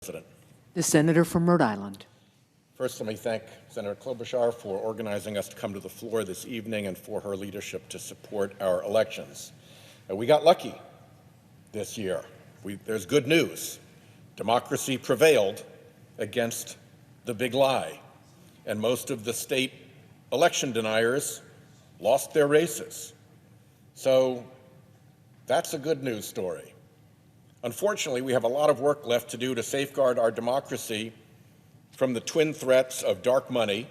President. The senator from Rhode Island. First, let me thank Senator Klobuchar for organizing us to come to the floor this evening and for her leadership to support our elections. We got lucky this year. There's good news. Democracy prevailed against the big lie, and most of the state election deniers lost their races. So that's a good news story. Unfortunately, we have a lot of work left to do to safeguard our democracy from the twin threats of dark money,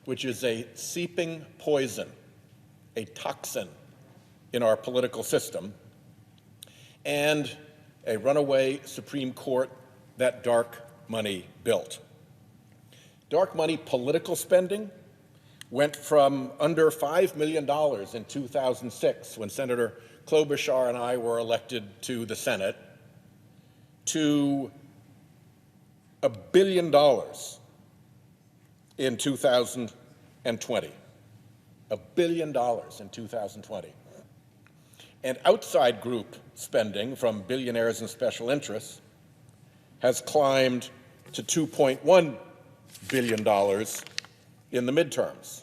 which is a seeping poison, a toxin in our political system, and a runaway Supreme Court that dark money built. Dark money political spending went from under $5 million in 2006, when Senator Klobuchar and I were elected to the Senate, to $1 billion in 2020. $1 billion in 2020. And outside group spending from billionaires and special interests has climbed to $2.1 billion in the midterms.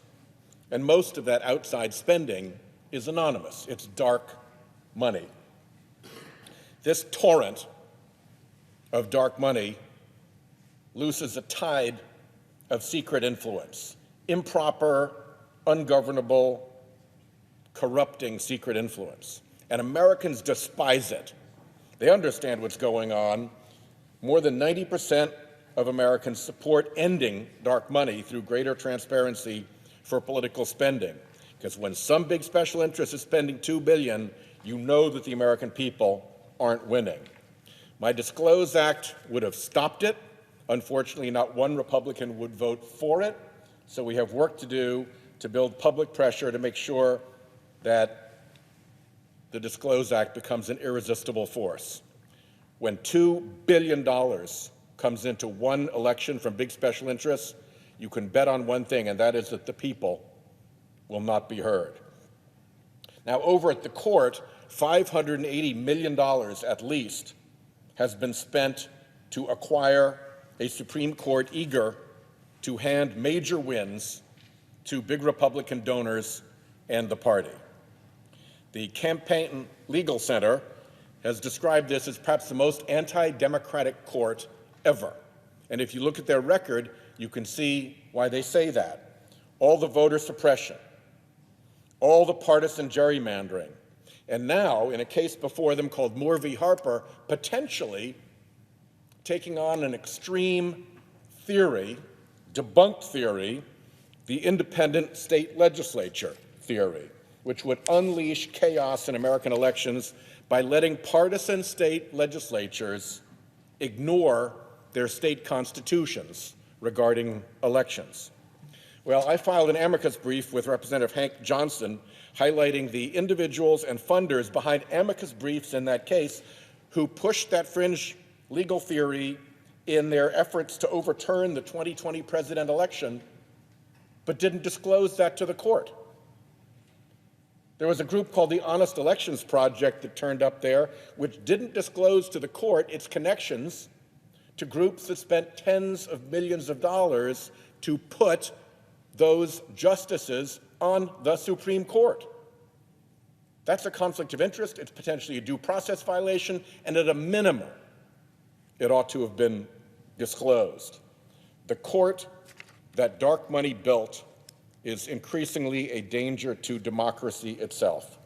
And most of that outside spending is anonymous. It's dark money. This torrent of dark money looses a tide of secret influence, improper, ungovernable, corrupting secret influence. And Americans despise it. They understand what's going on. More than 90% of Americans support ending dark money through greater transparency for political spending. Because when some big special interest is spending $2 billion, you know that the American people aren't winning. My Disclose Act would have stopped it. Unfortunately, not one Republican would vote for it. So we have work to do to build public pressure to make sure that the Disclose Act becomes an irresistible force. When $2 billion comes into one election from big special interests, you can bet on one thing, and that is that the people will not be heard. Now, over at the court, $580 million at least has been spent to acquire a Supreme Court eager to hand major wins to big Republican donors and the party. The Campaign Legal Center has described this as perhaps the most anti-democratic court ever. And if you look at their record, you can see why they say that. All the voter suppression, all the partisan gerrymandering, and now, in a case before them called Moore v. Harper, potentially taking on an extreme theory, debunked theory, the independent state legislature theory, which would unleash chaos in American elections by letting partisan state legislatures ignore their state constitutions regarding elections. Well, I filed an amicus brief with Representative Hank Johnson highlighting the individuals and funders behind amicus briefs in that case who pushed that fringe legal theory in their efforts to overturn the 2020 president election, but didn't disclose that to the court. There was a group called the Honest Elections Project that turned up there, which didn't disclose to the court its connections to groups that spent tens of millions of dollars to put those justices on the Supreme Court. That's a conflict of interest. It's potentially a due process violation, and at a minimum, it ought to have been disclosed. The court that dark money built is increasingly a danger to democracy itself.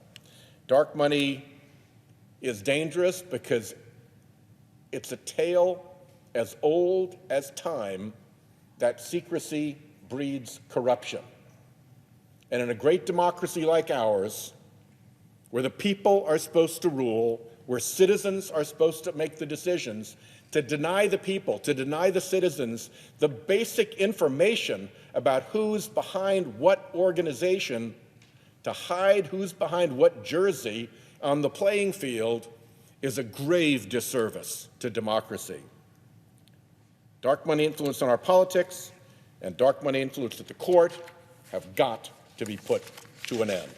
Dark money is dangerous because it's a tale as old as time that secrecy breeds corruption. And in a great democracy like ours, where the people are supposed to rule, where citizens are supposed to make the decisions, to deny the people, to deny the citizens the basic information about who's behind what organization, to hide who's behind what jersey on the playing field, is a grave disservice to democracy. Dark money influence on our politics and dark money influence at the court have got to be put to an end.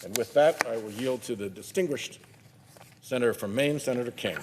And with that, I will yield to the distinguished Senator from Maine, Senator King.